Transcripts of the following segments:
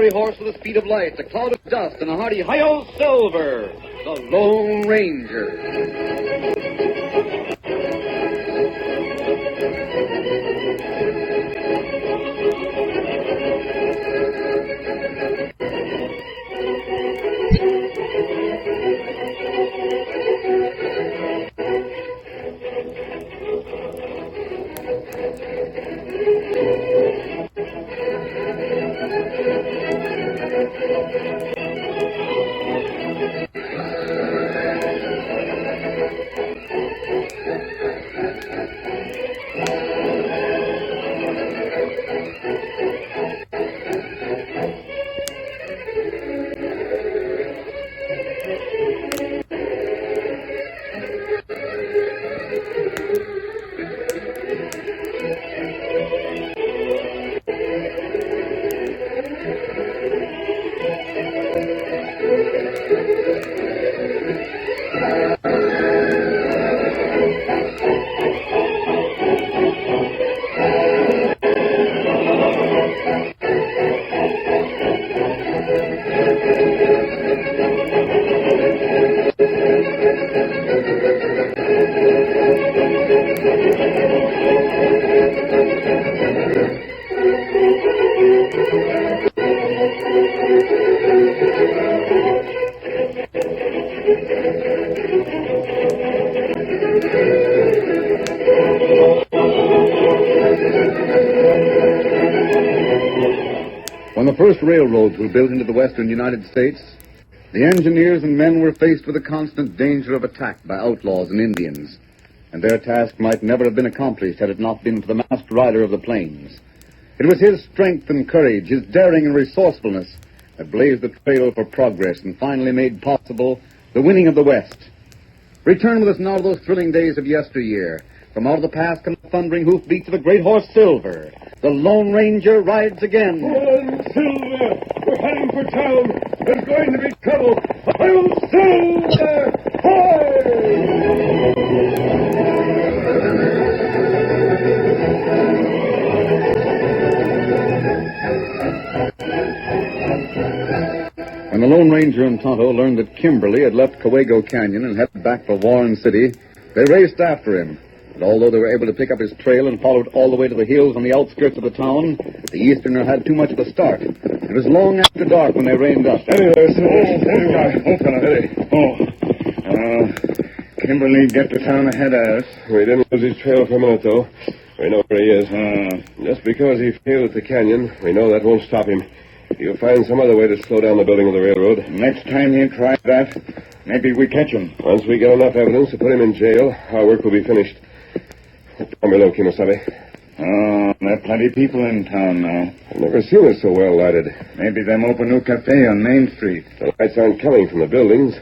fiery horse with the speed of light, a cloud of dust, and a hearty hi-yo silver, the Lone Ranger. When the first railroads were built into the western United States, the engineers and men were faced with the constant danger of attack by outlaws and Indians, and their task might never have been accomplished had it not been for the masked rider of the plains. It was his strength and courage, his daring and resourcefulness that blazed the trail for progress and finally made possible the winning of the West. Return with us now to those thrilling days of yesteryear. From out of the past come the thundering hoofbeats of a great horse, Silver. The Lone Ranger rides again. Oh, Silver! We're heading for town. There's going to be trouble. Oh, Silver! When the Lone Ranger and Tonto learned that Kimberly had left Cahuego Canyon and headed back for Warren City, they raced after him. But although they were able to pick up his trail and followed all the way to the hills on the outskirts of the town, the Easterner had too much of a start. It was long after dark when they reined up. Steady there, Steady. Kimberly get to town ahead of us. We didn't lose his trail for a minute, though. We know where he is. Just because he failed at the canyon, we know that won't stop him. He'll find some other way to slow down the building of the railroad. Next time he tries that, maybe we catch him. Once we get enough evidence to put him in jail, our work will be finished. Tell me, Kimosabe. There are plenty of people in town now. I've never seen it so well lighted. Maybe them open new cafe on Main Street. The lights aren't coming from the buildings.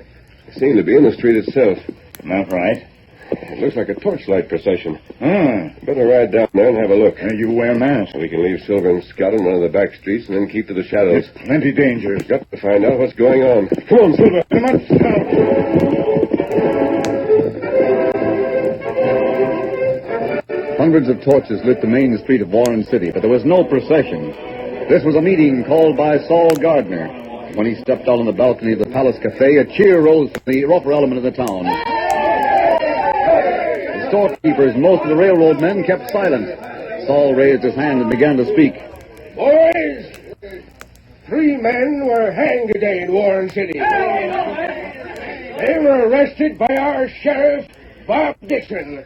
They seem to be in the street itself. Not right. It looks like a torchlight procession. Better ride down there and have a look. You wear masks. We can leave Silver and Scott in one of the back streets and then keep to the shadows. There's plenty danger. We've got to find out what's going on. Come on, Silver. Come on, Hundreds of torches lit the main street of Warren City, but there was no procession. This was a meeting called by Saul Gardner. When he stepped out on the balcony of the Palace Cafe, a cheer rose from the rougher element of the town. The storekeepers and most of the railroad men kept silent. Saul raised his hand and began to speak. Boys, 3 men were hanged today in Warren City. They were arrested by our sheriff, Bob Dixon.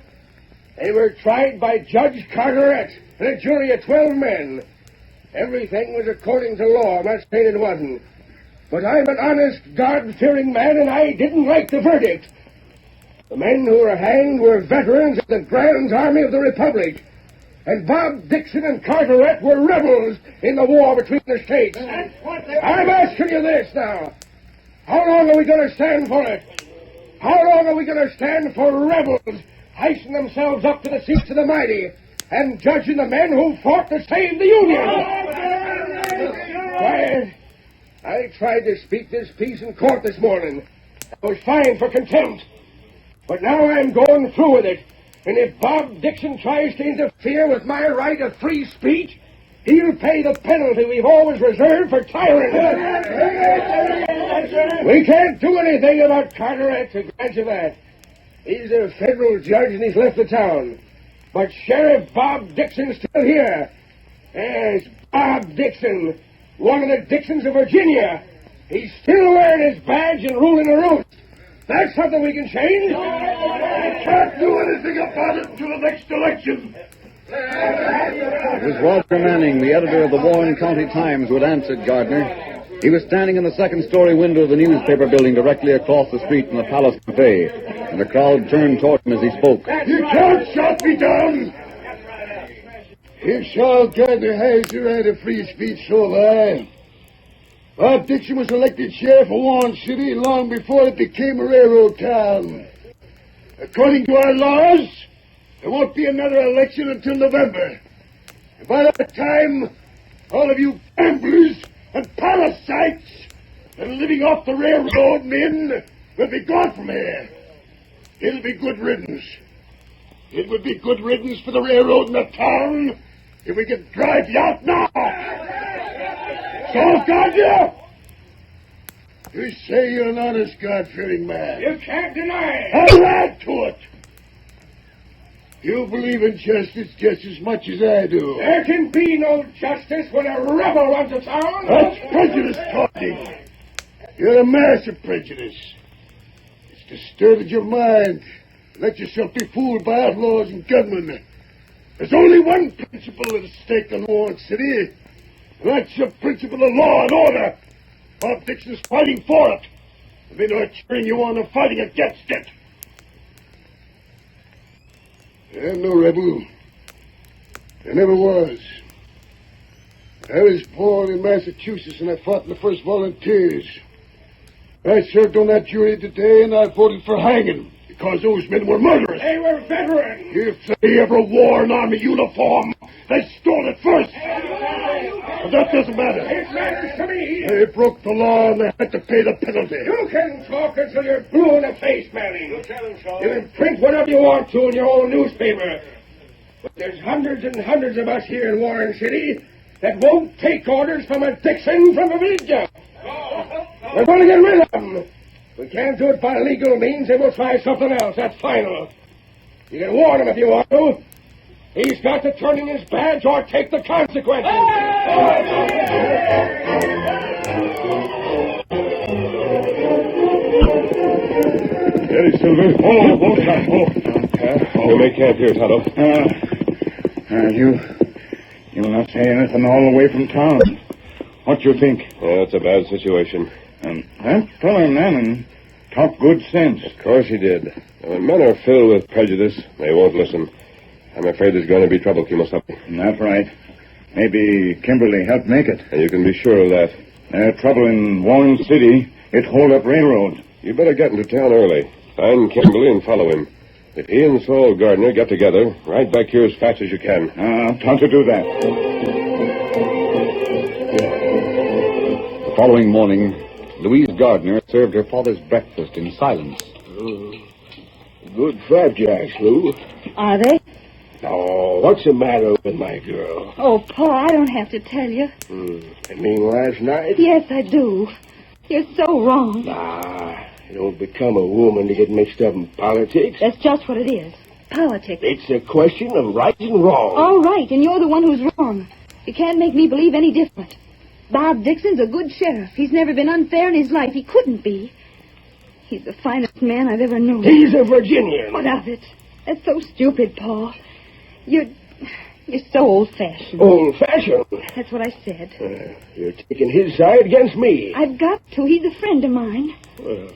They were tried by Judge Carteret and a jury of 12 men. Everything was according to law. I'm not saying it wasn't. But I'm an honest, God-fearing man, and I didn't like the verdict. The men who were hanged were veterans of the Grand Army of the Republic. And Bob Dixon and Carteret were rebels in the war between the states. I'm asking you this now. How long are we going to stand for it? How long are we going to stand for rebels heisting themselves up to the seats of the mighty and judging the men who fought to save the Union? Why, I tried to speak this piece in court this morning. I was fined for contempt. But now I'm going through with it. And if Bob Dixon tries to interfere with my right of free speech, he'll pay the penalty we've always reserved for tyrants. We can't do anything about Carteret, to grant you that. He's a federal judge and he's left the town. But Sheriff Bob Dixon's still here. Yes, Bob Dixon, one of the Dixons of Virginia. He's still wearing his badge and ruling the roost. That's something we can change. We can't do anything about it until the next election. It was Walter Manning, the editor of the Warren County Times, who had answered Gardner. He was standing in the second-story window of the newspaper building directly across the street from the Palace Cafe, and the crowd turned toward him as he spoke. You can't shut me down. If Charles Gardner has the right of free speech, so have I. Bob Dixon was elected sheriff of Warren City long before it became a railroad town. According to our laws, there won't be another election until November. And by that time, all of you gamblers and parasites and living off the railroad men will be gone from here. It'll be good riddance. It would be good riddance for the railroad in the town if we could drive you out now. So, Gardner, you say you're an honest, God-fearing man. You can't deny it. I'll add to it. You believe in justice just as much as I do. There can be no justice when a rebel runs a town. That's prejudice talking. You're a mass of prejudice. It's distorted your mind. Let yourself be fooled by outlaws and gunmen. There's only one principle at stake in Warren City. And that's the principle of law and order. Bob Dixon's fighting for it. And they're not cheering you on and fighting against it. I'm no rebel. I never was. I was born in Massachusetts and I fought in the first volunteers. I served on that jury today and I voted for hanging because those men were murderers. They were veterans. If they ever wore an army uniform, they stole it first. But that doesn't matter. It matters to me. They broke the law and they had to pay the penalty. You can talk until you're blue in the face, Manning. You can print whatever you want to in your own newspaper. But there's hundreds and hundreds of us here in Warren City that won't take orders from a Dixon from Virginia. We're going to get rid of them. If we can't do it by legal means, then we'll try something else. That's final. You can warn him if you want to. He's got to turn in his badge or take the consequences. Steady, Silver. Hold on. You make camp here, Tonto. You'll not say anything all the way from town. What you think? Yeah, it's a bad situation. That fellow Manning talked good sense. Of course he did. And when men are filled with prejudice, they won't listen. I'm afraid there's going to be trouble, Kemosabe. That's right. Maybe Kimberly helped make it. And you can be sure of that. Trouble in Warren City, it hold up railroad. You better get into town early. Find Kimberly and follow him. If he and Saul Gardner get together, ride back here as fast as you can. Tonto do that. The following morning, Louise Gardner served her father's breakfast in silence. Good flapjacks, Lou. Are they? Oh, what's the matter with my girl? Oh, Paul, I don't have to tell you. I mean, last night? Yes, I do. You're so wrong. You don't become a woman to get mixed up in politics. That's just what it is. Politics. It's a question of right and wrong. All right, and you're the one who's wrong. You can't make me believe any different. Bob Dixon's a good sheriff. He's never been unfair in his life. He couldn't be. He's the finest man I've ever known. He's a Virginian. What of it? That's so stupid, Paul. You're so old-fashioned. Old-fashioned? That's what I said. You're taking his side against me. I've got to. He's a friend of mine. Well,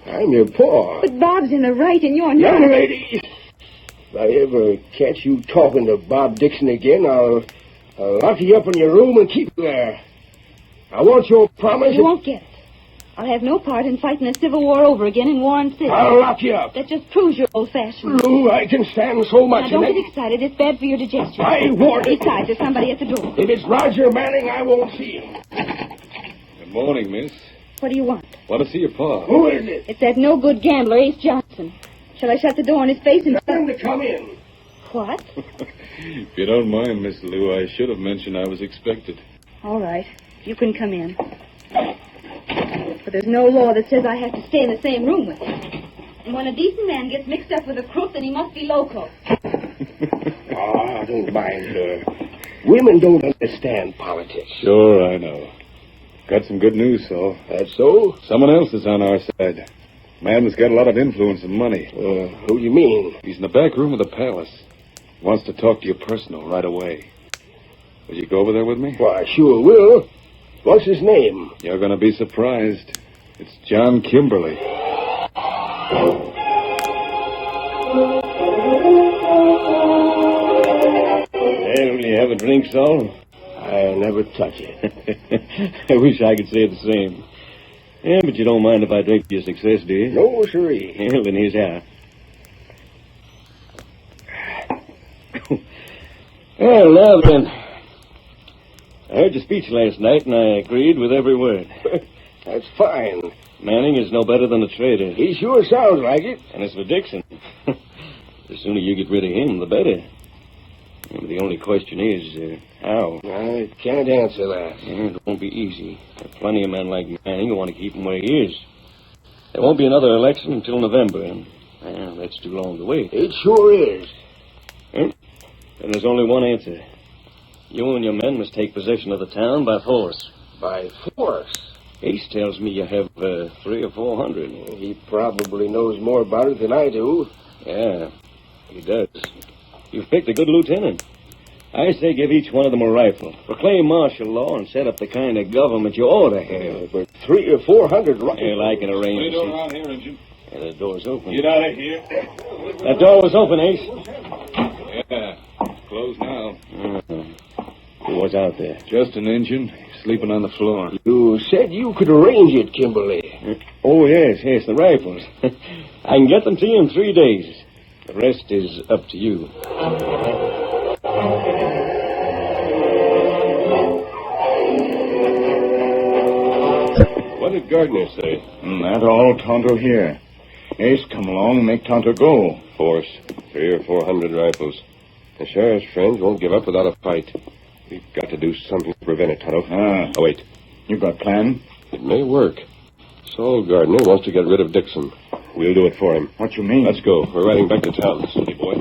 I'm your paw. But Bob's in the right and you're not. Young lady, if I ever catch you talking to Bob Dixon again, I'll lock you up in your room and keep you there. I want your promise. You won't get it. I'll have no part in fighting a civil war over again in Warren City. I'll lock you up. That just proves you're old-fashioned. Lou, I can stand so much. Now, don't get excited. It's bad for your digestion. I warn you. Besides, there's somebody at the door. If it's Roger Manning, I won't see him. Good morning, miss. What do you want? Want to see your pa. Who is it? It's that no-good gambler, Ace Johnson. Shall I shut the door in his face and... Tell him to come in. What? If you don't mind, Miss Lou, I should have mentioned I was expected. All right. You can come in. But there's no law that says I have to stay in the same room with you. And when a decent man gets mixed up with a crook, then he must be loco. Don't mind her. Women don't understand politics. Sure, I know. Got some good news, Saul. That's so? Someone else is on our side. Man that's got a lot of influence and money. Who do you mean? He's in the back room of the palace. Wants to talk to you personal right away. Will you go over there with me? Why, sure will. What's his name? You're going to be surprised. It's John Kimberly. Hey, will you have a drink, Saul? I never touch it. I wish I could say the same. Yeah, but you don't mind if I drink to your success, do you? No, sirree. Well, then here's how. Well, now then. I heard your speech last night, and I agreed with every word. That's fine. Manning is no better than a traitor. He sure sounds like it. And as for Dixon, the sooner you get rid of him, the better. Well, the only question is, how? I can't answer that. Yeah, it won't be easy. There are plenty of men like Manning who want to keep him where he is. There won't be another election until November, and that's too long to wait. It sure is. Then there's only one answer. You and your men must take possession of the town by force. By force? Ace tells me you have 300 or 400. He probably knows more about it than I do. Yeah, he does. You've picked a good lieutenant. I say give each one of them a rifle. Proclaim martial law and set up the kind of government you ought to have. But 300 or 400 rifles. Well, I can arrange Door it. around here, Injun. Yeah, the door's open. Get out of here. That door was open, Ace. Yeah, closed now. Who was out there? Just an Injun, sleeping on the floor. You said you could arrange it, Kimberly. Oh, yes, the rifles. I can get them to you in 3 days. The rest is up to you. What did Gardner say? That all Tonto here. Ace, come along and make Tonto go. Force. 300 or 400 rifles. The sheriff's friends won't give up without a fight. We've got to do something to prevent it, Tonto. Oh, wait. You got plan? It may work. Saul Gardner wants to get rid of Dixon. We'll do it for him. What you mean? Let's go. We're riding back to town, silly boy.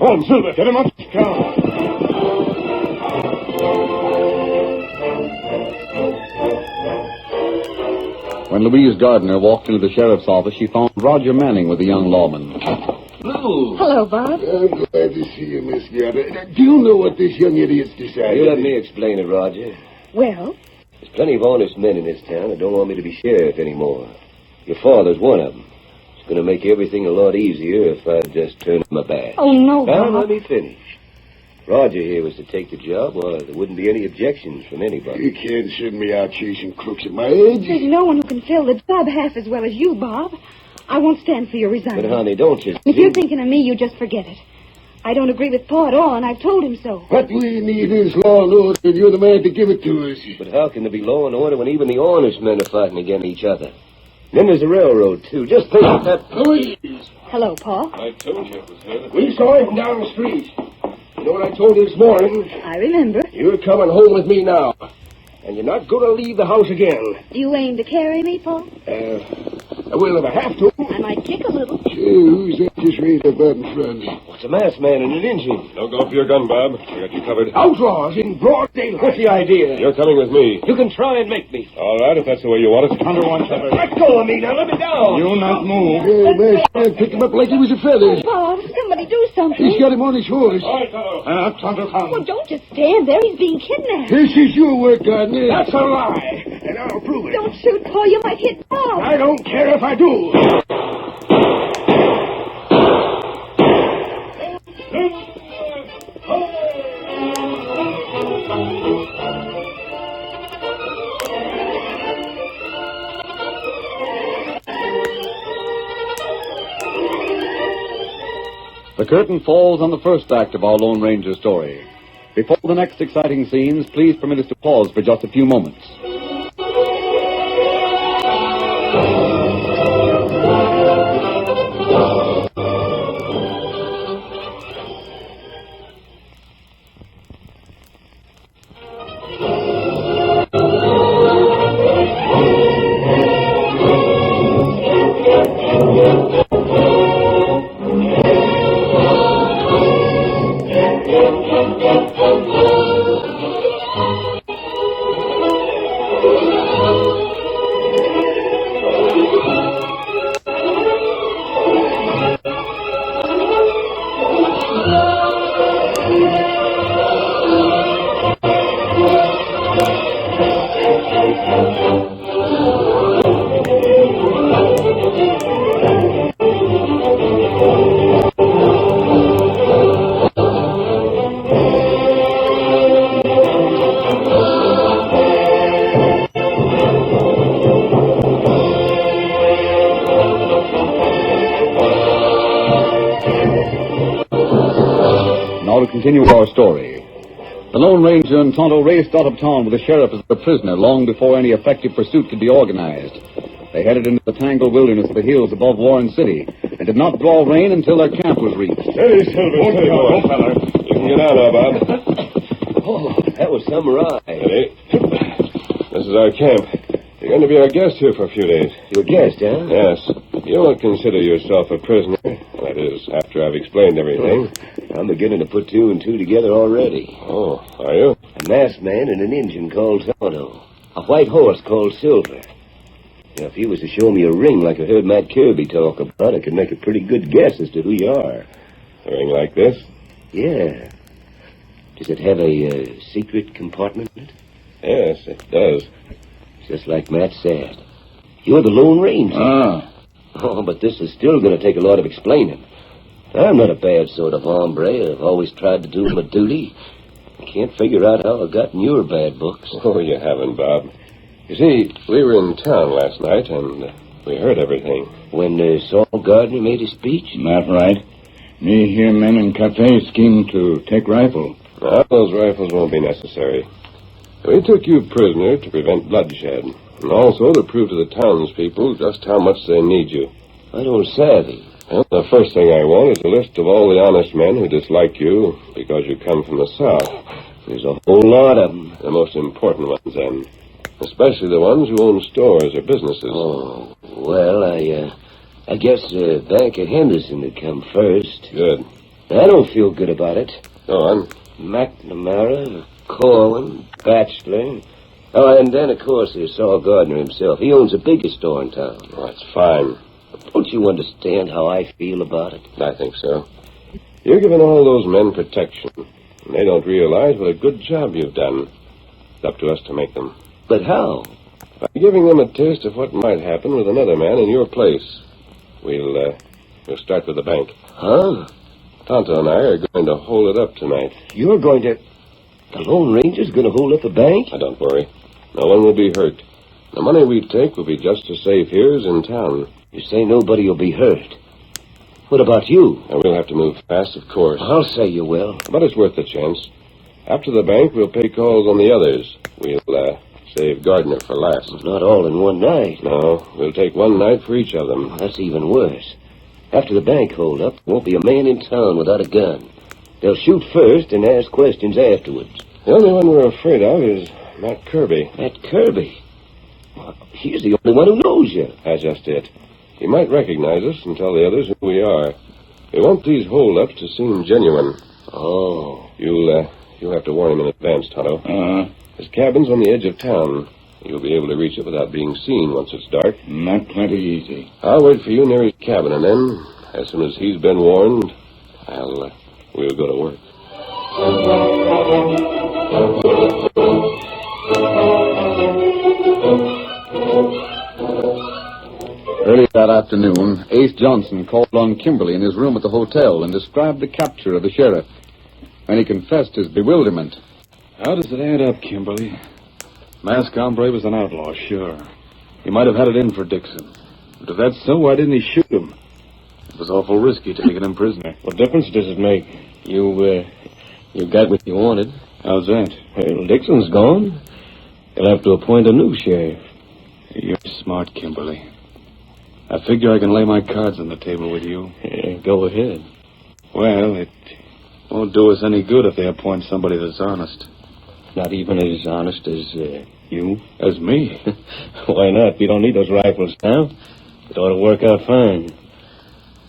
On, Silver. Get him up. Come. When Louise Gardner walked into the sheriff's office, she found Roger Manning with the young lawman. Lou. Hello, Bob. I'm glad to see you, Miss Gardner. Do you know what this young idiot's decided? You let me explain it, Roger. Well, There's plenty of honest men in this town that don't want me to be sheriff anymore. Your father's one of them. It's going to make everything a lot easier if I just turn him my back. oh, no, Now, Bob. let me finish. Roger here was to take the job. Well, there wouldn't be any objections from anybody. You can't send me out chasing crooks at my age. There's no one who can fill the job half as well as you, Bob. I won't stand for your But, resigning. honey, don't you If see? you're thinking of me, you just forget it. I don't agree with Pa at all, and I've told him so. What we need is law and order, and you're the man to give it to us. But how can there be law and order when even the honest men are fighting against each other? Then there's the railroad, too. Just think of that. Louise, Hello, Pa. I told you it was her. we saw him down the street. You know what I told you this morning? I remember. You're coming home with me now. And you're not going to leave the house again. Do you aim to carry me, Pa? Well, if I have to. I might kick a little. Hey, who's that just raised up out in front? What's a masked man and an Indian? Don't go for your gun, Bob. I got you covered. Outlaws in broad daylight. What's the idea? You're coming with me. You can try and make me. All right, if that's the way you want it. Tonto wants you. Let go of me now. Let me down. You not move. Hey, man, picked him up like he was a feather. Pa, somebody do something. He's got him on his horse. All right, Tonto. Tonto, come. Well, don't just stand there. He's being kidnapped. This is your work, Gardner. That's a lie. And I'll prove it. Don't shoot, Pa. You might hit Bob. I don't care if I do. The curtain falls on the first act of our Lone Ranger story. Before the next exciting scenes, please permit us to pause for just a few moments. Now to continue our story. The Lone Ranger and Tonto raced out of town with the sheriff as their prisoner long before any effective pursuit could be organized. They headed into the tangled wilderness of the hills above Warren City and did not draw rein until their camp was reached. Steady, Silver. Steady, boy. You can get out now, Bob. Oh, that was some ride. Steady. This is our camp. You're going to be our guest here for a few days. Your guest, huh? Yes. You won't consider yourself a prisoner. That is, after I've explained everything. I'm beginning to put two and two together already. Oh, are you? A masked man and an Indian called Tonto. A white horse called Silver. Now, if you was to show me a ring like I heard Matt Kirby talk about, I could make a pretty good guess as to who you are. A ring like this? Yeah. Does it have a secret compartment in it? Yes, it does. Just like Matt said. You're the Lone Ranger. Ah. Oh, but this is still going to take a lot of explaining. I'm not a bad sort of hombre. I've always tried to do my duty. I can't figure out how I got in your bad books. Oh, you haven't, Bob. You see, we were in town last night, and we heard everything. When Saul Gardner made his speech? That's right. Me hear men in cafe scheme to take rifle. Now, those rifles won't be necessary. We took you prisoner to prevent bloodshed, and also to prove to the townspeople just how much they need you. I don't savvy. Well, the first thing I want is a list of all the honest men who dislike you because you come from the South. There's a whole lot of them. The most important ones, then. Especially the ones who own stores or businesses. Oh, well, I guess Bank of Henderson would come first. Good. I don't feel good about it. Go on. McNamara, Corwin, Batchelor. Oh, and then, of course, there's Saul Gardner himself. He owns the biggest store in town. Oh, that's fine. Don't you understand how I feel about it? I think so. You're giving all those men protection. And they don't realize what a good job you've done. It's up to us to make them. But how? By giving them a taste of what might happen with another man in your place. We'll start with the bank. Huh? Tonto and I are going to hold it up tonight. You're going to... The Lone Ranger's going to hold up the bank? Now, don't worry. No one will be hurt. The money we take will be just as safe here as in town. You say nobody will be hurt. What about you? Now, we'll have to move fast, of course. I'll say you will. But it's worth the chance. After the bank, we'll pay calls on the others. We'll save Gardner for last. Not all in one night. No, we'll take one night for each of them. That's even worse. After the bank hold-up, there won't be a man in town without a gun. They'll shoot first and ask questions afterwards. The only one we're afraid of is Matt Kirby. Matt Kirby? Well, he's the only one who knows you. That's just it. He might recognize us and tell the others who we are. We want these hold-ups to seem genuine. Oh. You'll have to warn him in advance, Tonto. Uh-huh. His cabin's on the edge of town. You'll be able to reach it without being seen once it's dark. Not plenty easy. I'll wait for you near his cabin, and then, as soon as he's been warned, we'll go to work. Early that afternoon, Ace Johnson called on Kimberly in his room at the hotel and described the capture of the sheriff. And he confessed his bewilderment. How does it add up, Kimberly? Masked hombre was an outlaw, sure. He might have had it in for Dixon. But if that's so, why didn't he shoot him? It was awful risky taking him prisoner. What difference does it make? You got what you wanted. How's that? Well, Dixon's gone. They'll have to appoint a new sheriff. You're smart, Kimberly. I figure I can lay my cards on the table with you. Yeah, go ahead. Well, it won't do us any good if they appoint somebody that's honest. Not even as honest as you? As me? Why not? We don't need those rifles now. It ought to work out fine.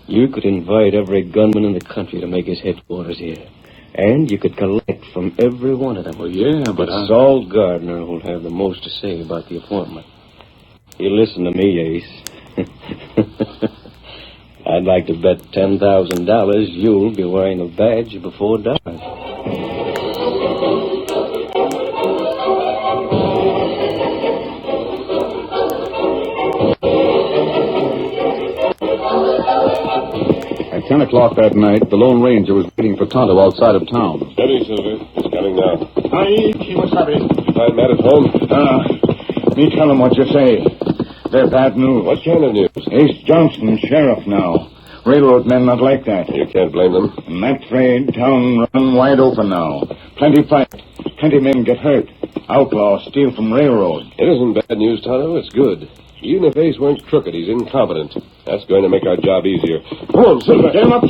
You could invite every gunman in the country to make his headquarters here. And you could collect from every one of them. Well, yeah, but Saul Gardner will have the most to say about the appointment. You listen to me, Ace. I'd like to bet $10,000 you'll be wearing a badge before dark. At 10 o'clock that night, the Lone Ranger was waiting for Tonto outside of town. Steady, Silver. He's coming now. He was happy. Did you find Matt at home? Me tell him what you say. They're bad news. What kind of news? Ace Johnston, sheriff now. Railroad men not like that. You can't blame them. In that trade, town run wide open now. Plenty fight. Plenty men get hurt. Outlaws steal from railroad. It isn't bad news, Tonto. It's good. Even if Ace weren't crooked, he's incompetent. That's going to make our job easier. Come on, Silver. Get him up.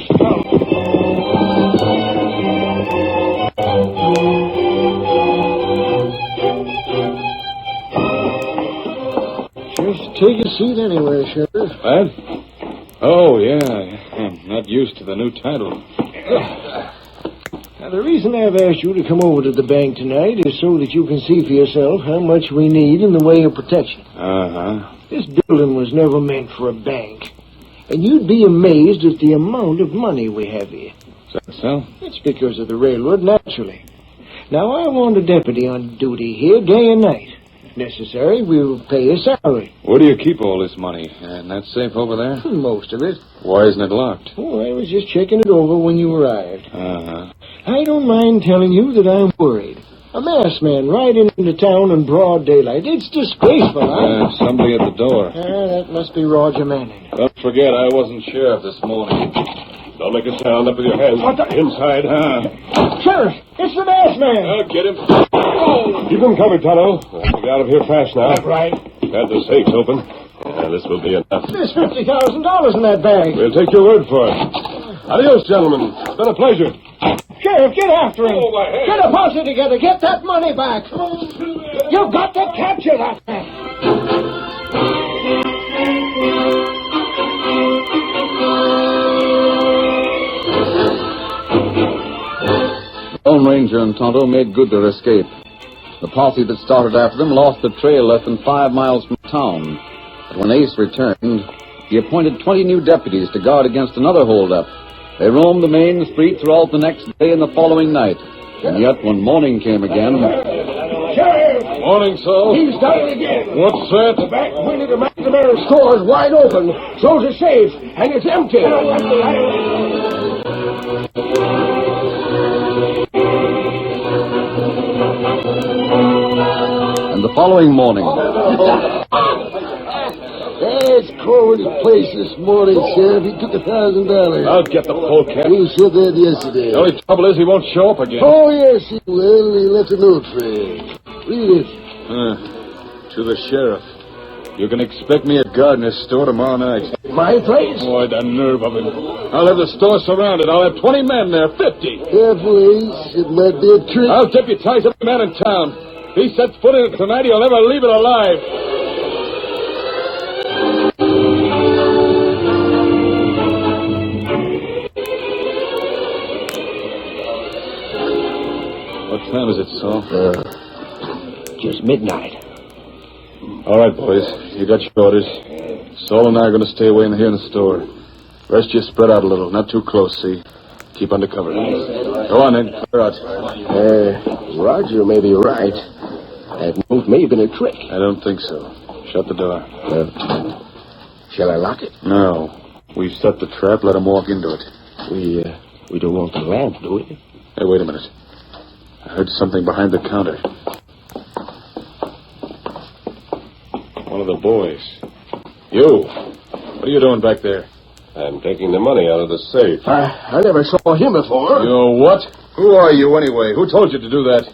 Just take a seat anywhere, Sheriff. What? Oh, yeah. I'm not used to the new title. Now, the reason I've asked you to come over to the bank tonight is so that you can see for yourself how much we need in the way of protection. Uh-huh. This building was never meant for a bank. And you'd be amazed at the amount of money we have here. Is that so? It's because of the railroad, naturally. Now, I want a deputy on duty here day and night. If necessary, we'll pay a salary. Where do you keep all this money? In that safe over there? Most of it. Why isn't it locked? Oh, I was just checking it over when you arrived. Uh-huh. I don't mind telling you that I'm worried. A masked man riding into town in broad daylight. It's disgraceful, somebody at the door. That must be Roger Manning. Don't forget, I wasn't sheriff this morning. Don't make a sound. Up with your hands. What the? Inside. Sheriff, it's the masked man. I'll get him. Keep him covered, Tonto. We'll get out of here fast now. That's right. Had the safes open. This will be enough. There's $50,000 in that bag. We'll take your word for it. Adios, gentlemen. It's been a pleasure. Sheriff, get after him. Oh, my head. Get a posse together. Get that money back. You've got to capture that man. Lone Ranger and Tonto made good their escape. The posse that started after them lost the trail less than 5 miles from town. But when Ace returned, he appointed 20 new deputies to guard against another holdup. They roamed the main street throughout the next day and the following night. And yet, when morning came again... Sheriff! Morning, Saul. He's done it again. What's that? The back window to McNamara's store is wide open. So's a safe, and it's empty. And the following morning... It's cold in place this morning, Sheriff. He took $1,000. I'll get the polecat. We said that yesterday. The only trouble is he won't show up again. Oh, yes, he will. He left a note for you. Read it. To the sheriff. You can expect me at Gardner's store tomorrow night. My place? Boy, the nerve of him. I'll have the store surrounded. I'll have 20 men there, 50. Careful, Ace. It might be a trick. I'll deputize every man in town. If he sets foot in it tonight, he'll never leave it alive. What time is it, Saul? Just midnight. All right, boys. You got your orders. Saul and I are going to stay away in here in the store. The rest of you spread out a little. Not too close, see? Keep under cover. Go on, then. Clear out. Roger may be right. That note may have been a trick. I don't think so. Shut the door. Shall I lock it? No. We've set the trap. Let him walk into it. We don't want the lamp, do we? Hey, wait a minute. I heard something behind the counter. One of the boys. You. What are you doing back there? I'm taking the money out of the safe. I never saw him before. You know what? Who are you, anyway? Who told you to do that?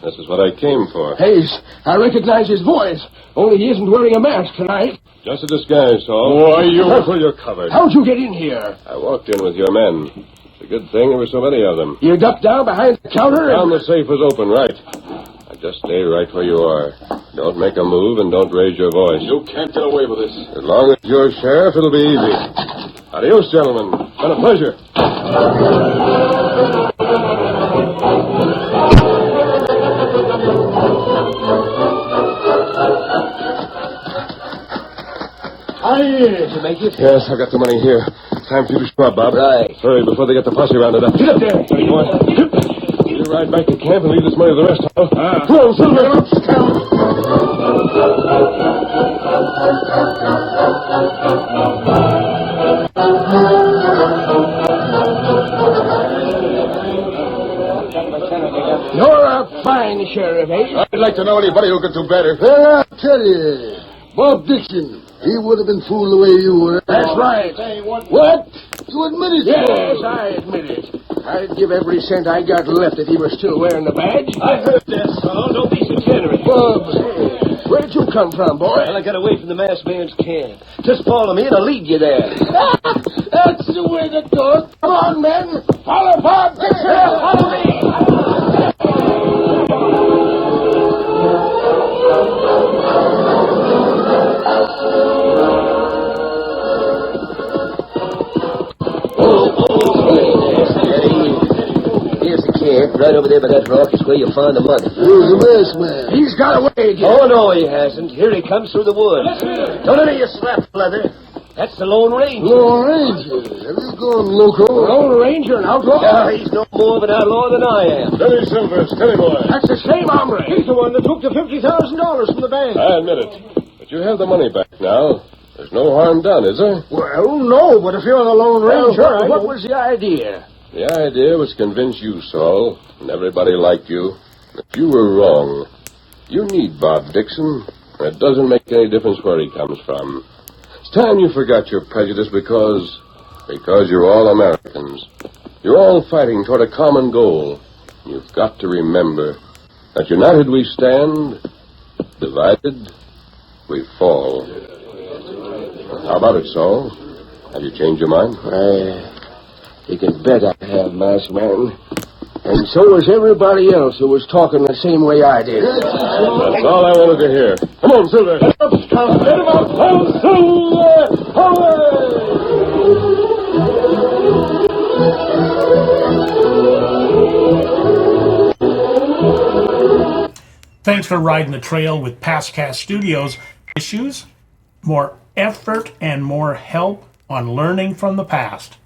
This is what I came for. Hayes, I recognize his voice. Only he isn't wearing a mask tonight. Just a disguise, Saul. Why, you... Careful, you're covered. How'd you get in here? I walked in with your men. It's a good thing there were so many of them. You ducked down behind the counter Found the safe was open, right. Now just stay right where you are. Don't make a move and don't raise your voice. You can't get away with this. As long as you're sheriff, it'll be easy. Adios, gentlemen. Been a pleasure. money. To make it? Yes, I got the money here. Time for you to show up, Bob. Right. Hurry before they get the posse rounded up. Get up there. Ready, boy? You ride back to camp and leave this money to the rest of us. Come on, Silver. You're a fine sheriff, eh? I'd like to know anybody who could do better. Well, I'll tell you. Bob Dixon, he would have been fooled the way you were. That's right. What? You admit it? Yes, I admit it. I'd give every cent I got left if he were still wearing the badge. I heard that, fellow. Don't be so generous. Bob, where'd you come from, boy? Well, I got away from the masked man's camp. Just follow me and I'll lead you there. That's the way to do it. Come on, men. Follow Bob Dixon. Follow me. Here's the camp. Right over there by that rock is where you'll find the money. Who's the best man? He's got away again. Oh, no, he hasn't. Here he comes through the woods. Don't let you slap, leather. That's the Lone Ranger. Lone Ranger. Have you gone loco? Lone Ranger, an outlaw? Yeah, he's no more of an outlaw than I am. Steady, Silver. Steady, boy. That's the same hombre. He's the one that took the $50,000 from the bank. I admit it. But you have the money back now. There's no harm done, is there? Well, no, but if you're the Lone Ranger, what was the idea? The idea was to convince you, Saul, and everybody like you, that you were wrong. You need Bob Dixon, and it doesn't make any difference where he comes from. It's time you forgot your prejudice because you're all Americans. You're all fighting toward a common goal. You've got to remember that united we stand, divided we fall. How about it, Saul? Have you changed your mind? You can bet I have, masked man. And so was everybody else who was talking the same way I did. That's all I wanted to hear. Come on, Silver. Thanks for riding the trail with PastCast Studios. Issues, more effort, and more help on learning from the past.